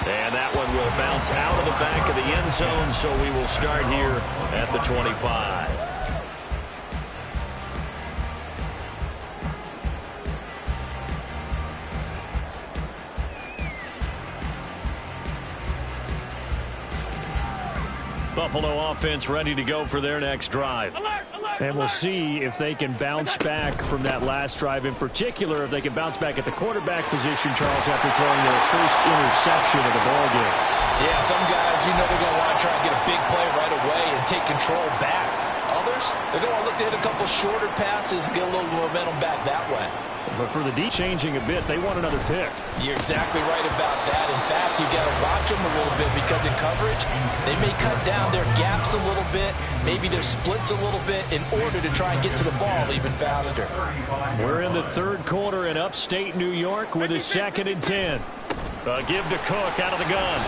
And that one will bounce out of the back of the end zone, so we will start here at the 25. Buffalo offense ready to go for their next drive. And we'll see if they can bounce back from that last drive, in particular, if they can bounce back at the quarterback position, Charles, after throwing their first interception of the ballgame. Yeah, some guys, they're going to want to try and get a big play right away and take control back. Others, they're going to look to hit a couple shorter passes and get a little momentum back that way. But for the D changing a bit, they want another pick. You're exactly right about that. In fact, you got to watch them a little bit because in coverage, they may cut down their gaps a little bit, maybe their splits a little bit in order to try and get to the ball even faster. We're in the third quarter in upstate New York with a 2nd and 10. Give to Cook out of the gun.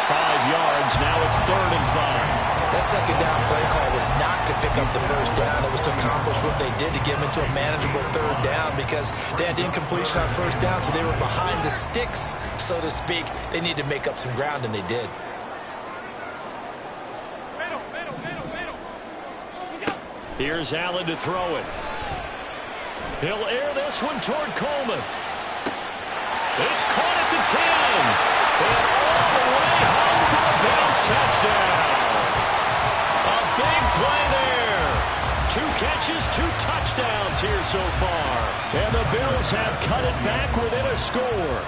5 yards. Now it's 3rd and 5. That second down play call was not to pick up the first down. It was to accomplish what they did to get them into a manageable 3rd down because they had incompletion on first down, so they were behind the sticks, so to speak. They needed to make up some ground, and they did. Here's Allen to throw it. He'll air this one toward Coleman. It's caught at the 10. And all the way home for a bounce touchdown. A big play there. 2 catches, 2 touchdowns here so far. And the Bills have cut it back within a score.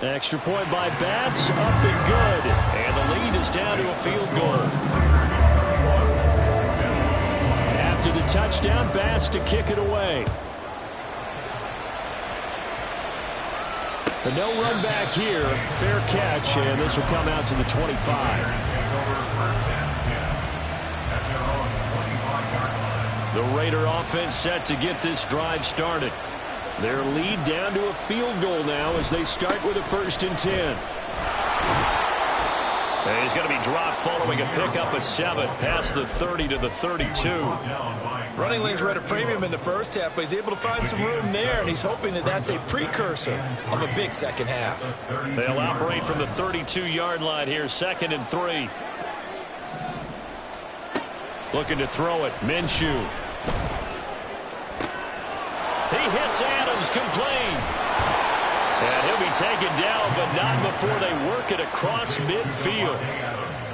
Extra point by Bass, up and good. And the lead is down to a field goal. After the touchdown, Bass to kick it away. A no run back here, fair catch, and this will come out to the 25. The Raider offense set to get this drive started. Their lead down to a field goal now as they start with a 1st and 10. And he's going to be dropped following a pickup of 7 past the 30 to the 32. Running lanes were at a premium in the first half, but he's able to find some room there, and he's hoping that that's a precursor of a big second half. They'll operate from the 32-yard line here, 2nd and 3. Looking to throw it, Minshew. He hits Adams, complete. And he'll be taken down, but not before they work it across midfield.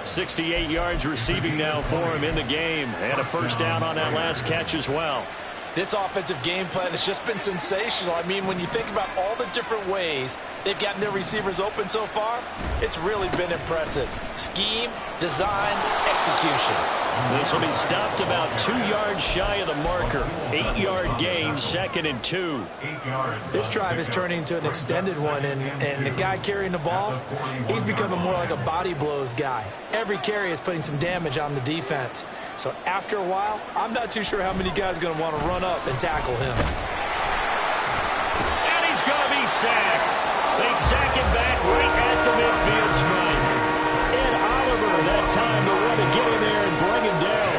68 yards receiving now for him in the game, and a 1st down on that last catch as well. This offensive game plan has just been sensational. I mean, when you think about all the different ways they've gotten their receivers open so far, it's really been impressive. Scheme, design, execution. This will be stopped about 2 yards shy of the marker. 8-yard gain, 2nd and 2. This drive is turning into an extended one, and the guy carrying the ball, he's becoming more like a body blows guy. Every carry is putting some damage on the defense. So after a while, I'm not too sure how many guys are going to want to run up and tackle him. And he's going to be sacked. They sack him back right at the midfield stripe. And Oliver, that time to run to get in there and bring him down.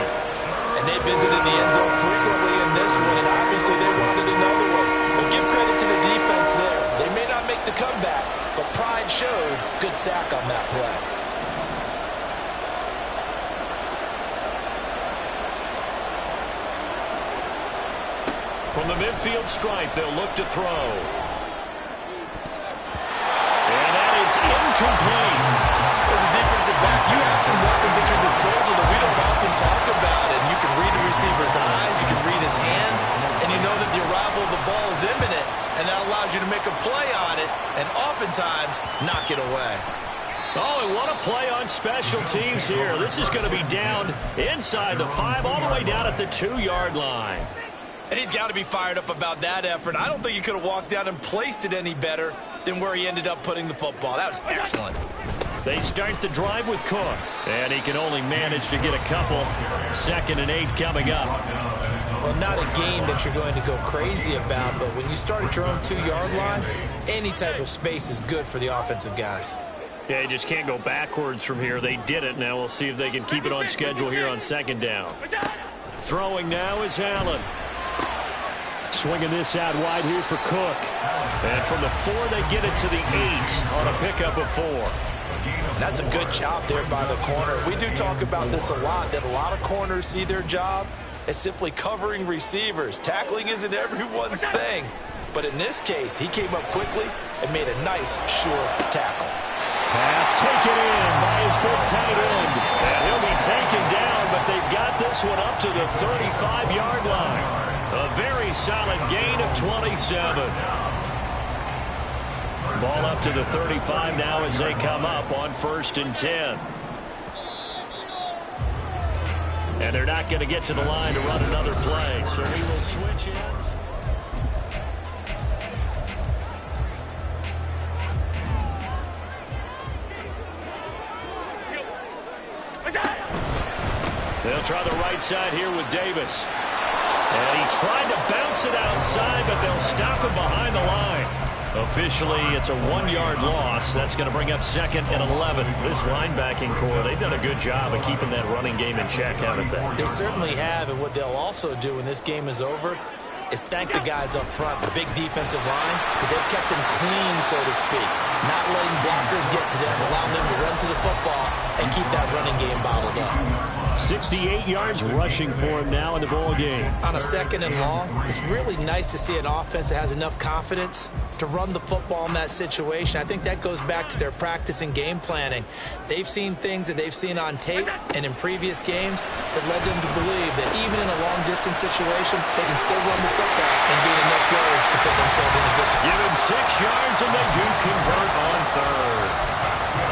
And they visited the end zone frequently in this one, and obviously they wanted another one. But give credit to the defense there. They may not make the comeback, but pride showed. Good sack on that play. From the midfield stripe, they'll look to throw. And that is incomplete. As a defensive back, you have some weapons at your disposal that we don't often talk about. And you can read the receiver's eyes, you can read his hands, and you know that the arrival of the ball is imminent, and that allows you to make a play on it and oftentimes knock it away. Oh, and what a play on special teams here. This is going to be down inside the 5, all the way down at the 2-yard line. And he's got to be fired up about that effort. I don't think he could have walked down and placed it any better than where he ended up putting the football. That was excellent. They start the drive with Cook, and he can only manage to get a couple. 2nd and 8 coming up. Well, not a game that you're going to go crazy about, but when you start at your own 2-yard line, any type of space is good for the offensive guys. Yeah, you just can't go backwards from here. They did it. Now we'll see if they can keep it on schedule here on 2nd down. Throwing now is Allen. swinging this out wide here for Cook. And from the 4, they get it to the 8 on a pickup of 4. That's a good job there by the corner. We do talk about this a lot, that a lot of corners see their job as simply covering receivers. Tackling isn't everyone's thing. But in this case, he came up quickly and made a nice, sure tackle. Pass taken in by his big tight end. And he'll be taken down, but they've got this one up to the 35-yard line. A very solid gain of 27. Ball up to the 35 now as they come up on 1st and 10. And they're not going to get to the line to run another play, so we will switch ends. They'll try the right side here with Davis. And he tried to bounce it outside, but they'll stop him behind the line. Officially, it's a 1-yard loss. That's going to bring up 2nd and 11. This linebacking core, they've done a good job of keeping that running game in check, haven't they? They certainly have, and what they'll also do when this game is over is thank the guys up front, the big defensive line, because they've kept them clean, so to speak. Not letting blockers get to them, allowing them to run to the football and keep that running game bottled up. 68 yards rushing for him now in the ball game. On a 2nd and long, it's really nice to see an offense that has enough confidence to run the football in that situation. I think that goes back to their practice and game planning. They've seen things that they've seen on tape and in previous games that led them to believe that even in a long-distance situation, they can still run the football and gain enough yards to put themselves in a good spot. Give him 6 yards, and they do convert on 3rd.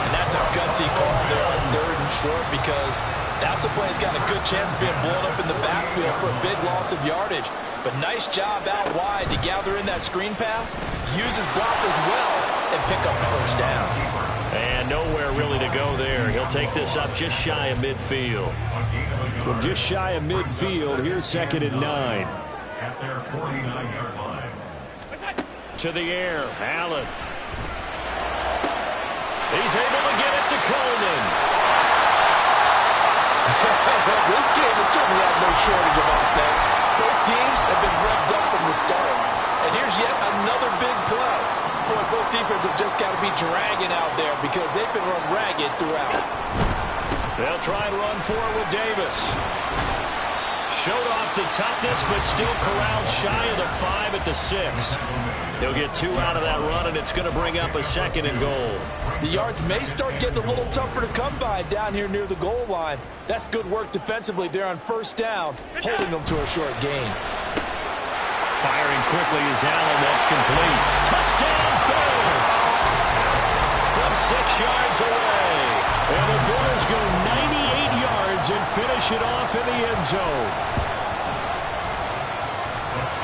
And that's a gutsy call there on 3rd and short, because that's a play that's got a good chance of being blown up in the backfield for a big loss of yardage. But nice job out wide to gather in that screen pass, use his blockers well, and pick up the 1st down. And nowhere really to go there. He'll take this up just shy of midfield. From just shy of midfield, here's 2nd and 9. At their 49-yard line. To the air, Allen. He's able to get it to Coleman. This game has certainly had no shortage of offense. Both teams have been revved up from the start. And here's yet another big play. Boy, both defenses have just got to be dragging out there because they've been run ragged throughout. They'll try and run forward with Davis. Showed off the toughness, but still corralled shy of the 5 at the 6. He'll get 2 out of that run, and it's going to bring up a 2nd and goal. The yards may start getting a little tougher to come by down here near the goal line. That's good work defensively there on 1st down, holding them to a short gain. Firing quickly is Allen. That's complete. Touchdown, Bills! From 6 yards away. And the Bills go 98 yards and finish it off in the end zone.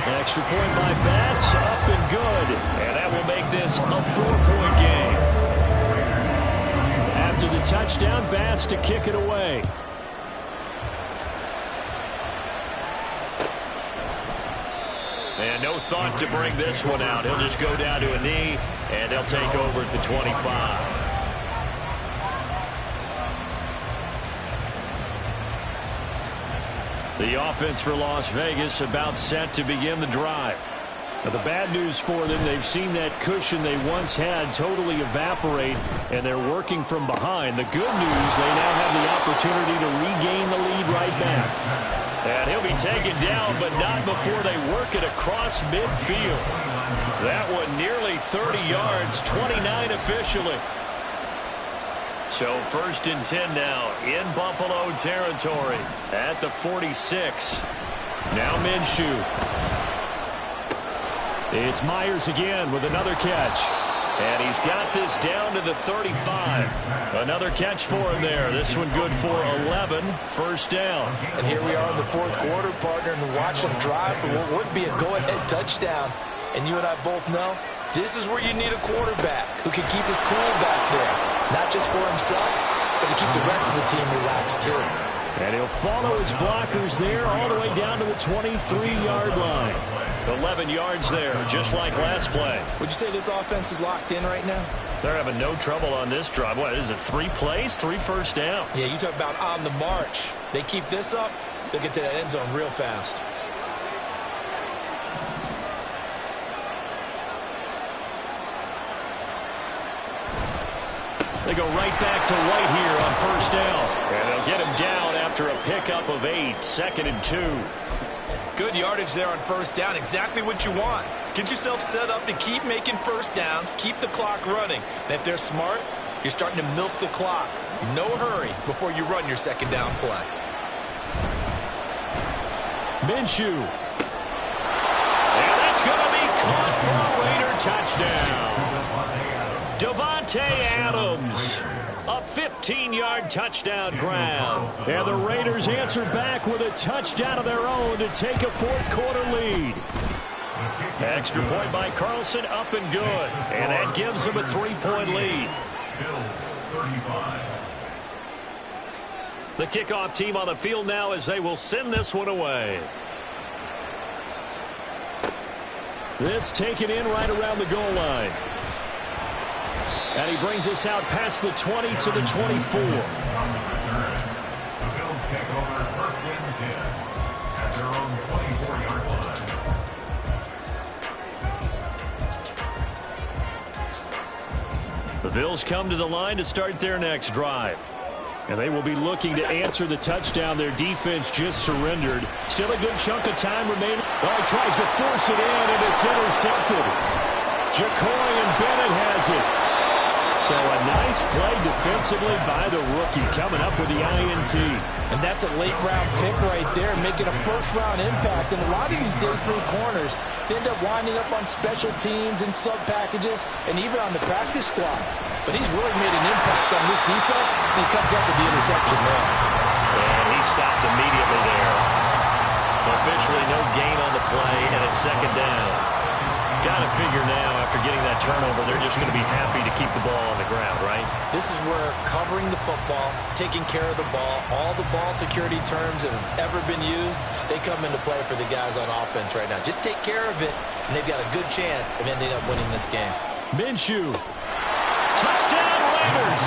Extra point by Bass, up and good. And that will make this a 4-point game. After the touchdown, Bass to kick it away. And no thought to bring this one out. He'll just go down to a knee, and they'll take over at the 25. The offense for Las Vegas about set to begin the drive. Now, the bad news for them, they've seen that cushion they once had totally evaporate, and they're working from behind. The good news, they now have the opportunity to regain the lead right back. And he'll be taken down, but not before they work it across midfield. That one nearly 30 yards, 29 officially. So 1st and 10 now in Buffalo territory at the 46. Now Minshew. It's Myers again with another catch. And he's got this down to the 35. Another catch for him there. This one good for 11. 1st down. And here we are in the 4th quarter, partner, and watch them drive for what would be a go-ahead touchdown. And you and I both know this is where you need a quarterback who can keep his cool back there. Not just for himself, but to keep the rest of the team relaxed, too. And he'll follow his blockers there all the way down to the 23-yard line. 11 yards there, just like last play. Would you say this offense is locked in right now? They're having no trouble on this drive. What is it, 3 plays, 3 first downs? Yeah, you talk about on the march. They keep this up, they'll get to that end zone real fast. They go right back to White here on first down. And they'll get him down after a pickup of 8, 2nd and 2. Good yardage there on first down. Exactly what you want. Get yourself set up to keep making first downs, keep the clock running. And if they're smart, you're starting to milk the clock. No hurry before you run your second down play. Minshew. And that's going to be caught for a Raider touchdown. Davante Adams. A 15-yard touchdown grab. And the Raiders answer back with a touchdown of their own to take a fourth-quarter lead. Extra point by Carlson, up and good. And that gives them a 3-point lead. The kickoff team on the field now as they will send this one away. This taken in right around the goal line. And he brings us out past the 20 to the 24. The Bills kick over 1st and 10 at their own 24-yard line. The Bills come to the line to start their next drive. And they will be looking to answer the touchdown their defense just surrendered. Still a good chunk of time remaining. Oh, he tries to force it in, and it's intercepted. Jacoy and Bennett has it. So a nice play defensively by the rookie coming up with the INT. And that's a late-round pick right there, making a first-round impact. And a lot of these day 3 corners, they end up winding up on special teams and sub-packages and even on the practice squad. But he's really made an impact on this defense, and he comes up with the interception there. And he stopped immediately there. Officially no gain on the play, and it's 2nd down. Got to figure now, after getting that turnover, they're just going to be happy to keep the ball on the ground, right? This is where covering the football, taking care of the ball, all the ball security terms that have ever been used, they come into play for the guys on offense right now. Just take care of it, and they've got a good chance of ending up winning this game. Minshew. Touchdown Raiders.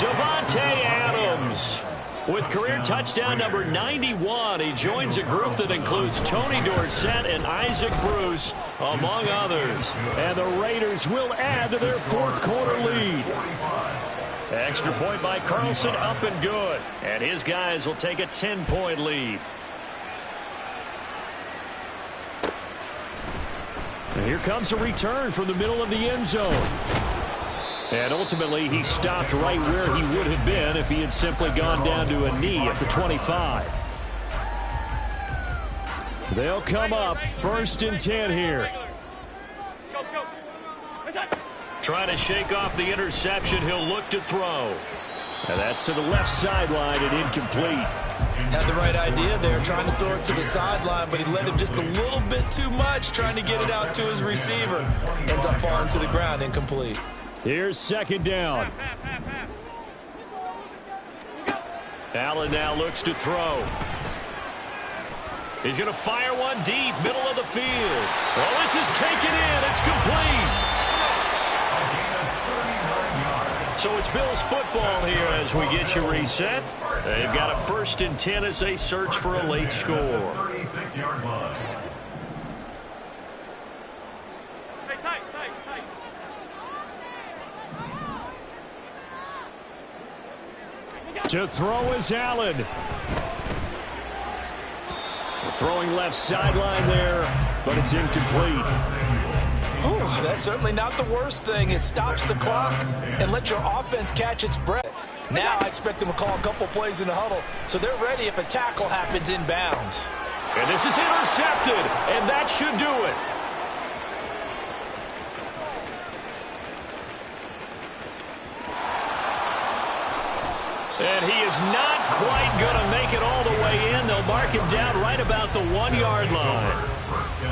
Davante Adams. With career touchdown number 91, he joins a group that includes Tony Dorsett and Isaac Bruce, among others. And the Raiders will add to their fourth-quarter lead. Extra point by Carlson, up and good. And his guys will take a 10-point lead. And here comes a return from the middle of the end zone. And ultimately, he stopped right where he would have been if he had simply gone down to a knee at the 25. They'll come up 1st and 10 here. Trying to shake off the interception. He'll look to throw. And that's to the left sideline and incomplete. Had the right idea there, trying to throw it to the sideline, but he led him just a little bit too much, trying to get it out to his receiver. Ends up falling to the ground, incomplete. Here's 2nd down. Allen now looks to throw. He's going to fire one deep, middle of the field. Well, this is taken in. It's complete. So it's Bills football here as we get you reset. They've got a 1st and 10 as they search for a late score. 36-yard line. To throw is Allen. Throwing left sideline there, but it's incomplete. Ooh, that's certainly not the worst thing. It stops the clock and lets your offense catch its breath. Now I expect them to call a couple plays in the huddle, so they're ready if a tackle happens inbounds. And this is intercepted, and that should do it. And he is not quite going to make it all the way in. They'll mark him down right about the 1-yard line.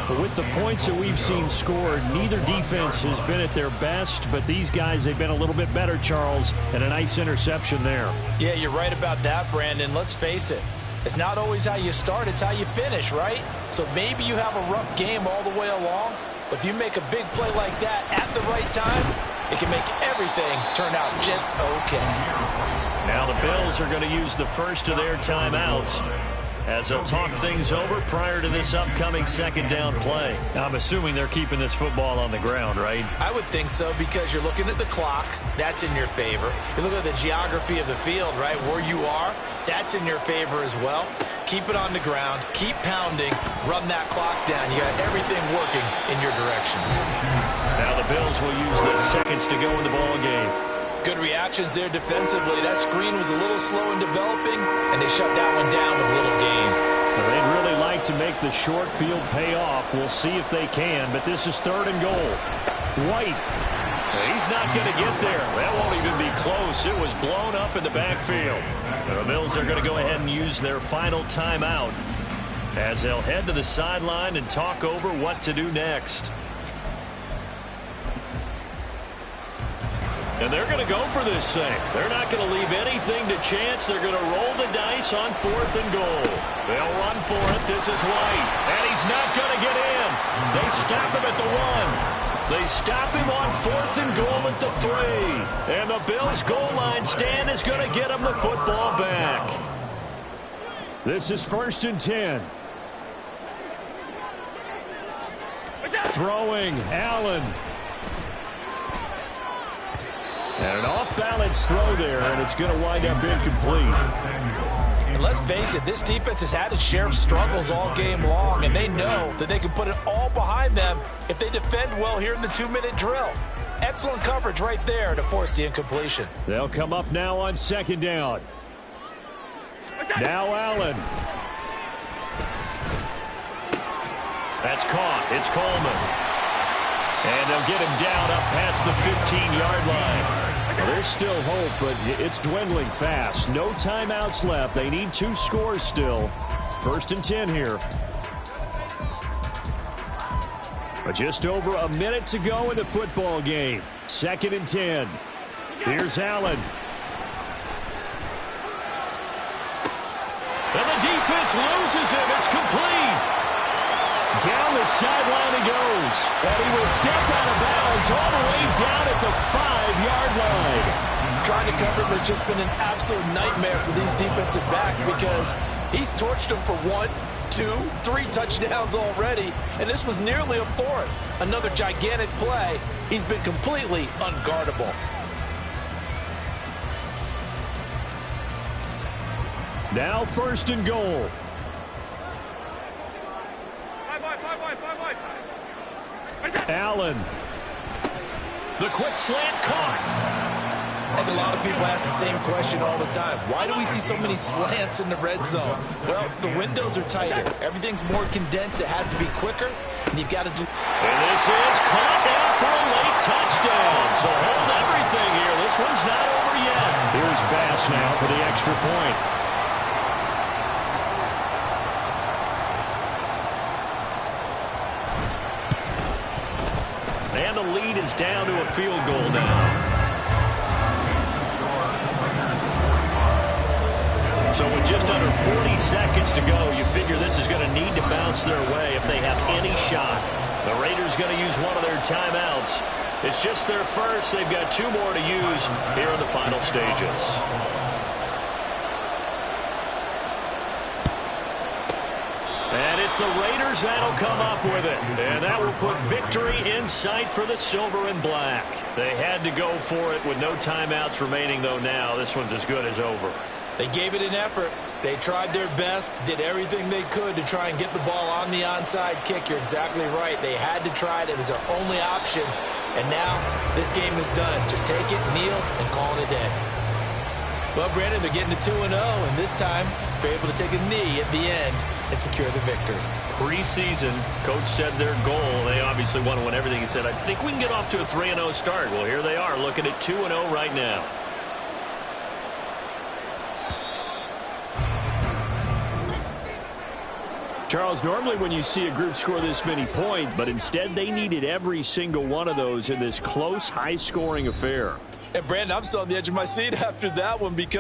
But with the points that we've seen scored, neither defense has been at their best, but these guys, they've been a little bit better, Charles, and a nice interception there. Yeah, you're right about that, Brandon. Let's face it. It's not always how you start, it's how you finish, right? So maybe you have a rough game all the way along, but if you make a big play like that at the right time, it can make everything turn out just okay. Now the Bills are going to use the first of their timeouts. as they'll talk things over prior to this upcoming second down play. I'm assuming they're keeping this football on the ground, right? I would think so, because you're looking at the clock. That's in your favor. You look at the geography of the field, right, where you are. That's in your favor as well. Keep it on the ground. Keep pounding. Run that clock down. You got everything working in your direction. Now the Bills will use the seconds to go in the ball game. Good reactions there defensively. That screen was a little slow in developing, and they shut that one down with little gain. Well, they'd really like to make the short field pay off. We'll see if they can, but this is 3rd and goal. White. He's not going to get there. That won't even be close. It was blown up in the backfield. The Bills are going to go ahead and use their final timeout as they'll head to the sideline and talk over what to do next. And they're going to go for this thing. They're not going to leave anything to chance. They're going to roll the dice on 4th and goal. They'll run for it. This is White. And he's not going to get in. They stop him at the 1. They stop him on 4th and goal at the 3. And the Bills' goal line stand is going to get him the football back. This is 1st and 10. Throwing, Allen. And an off-balance throw there, and it's going to wind up incomplete. And let's face it, this defense has had its share of struggles all game long, and they know that they can put it all behind them if they defend well here in the 2-minute drill. Excellent coverage right there to force the incompletion. They'll come up now on 2nd down. Now Allen. That's caught. It's Coleman. And they'll get him down up past the 15-yard line. Well, there's still hope, but it's dwindling fast. No timeouts left. They need 2 scores still. 1st and 10 here. But just over a minute to go in the football game. 2nd and 10. Here's Allen. And the defense loses him. It's complete. Down the sideline he goes. And he will step out of bounds all the way down at the 5-yard line. Trying to cover him has just been an absolute nightmare for these defensive backs, because he's torched them for 1, 2, 3 touchdowns already, and this was nearly a 4th. Another gigantic play. He's been completely unguardable. Now 1st and goal. Allen. The quick slant caught. I think a lot of people ask the same question all the time. Why do we see so many slants in the red zone? Well, the windows are tighter. Everything's more condensed. It has to be quicker, and you've got to do... And this is caught down for a late touchdown. So hold everything here. This one's not over yet. Here's Bass now for the extra point. And the lead is down to a field goal now. So with just under 40 seconds to go, you figure this is going to need to bounce their way if they have any shot. The Raiders going to use one of their timeouts. It's just their first. They've got 2 more to use here in the final stages. And it's the Raiders that'll come up with it. And that will put victory in sight for the silver and black. They had to go for it with no timeouts remaining, though now this one's as good as over. They gave it an effort. They tried their best, did everything they could to try and get the ball on the onside kick. You're exactly right. They had to try it. It was their only option. And now this game is done. Just take it, kneel, and call it a day. Well, Brandon, they're getting to 2-0, and this time they're able to take a knee at the end and secure the victory. Preseason, coach said their goal, they obviously want to win everything. He said, I think we can get off to a 3-0 start. Well, here they are looking at 2-0 right now. Charles, normally when you see a group score this many points, but instead they needed every single one of those in this close, high-scoring affair. And, Brandon, I'm still on the edge of my seat after that one, because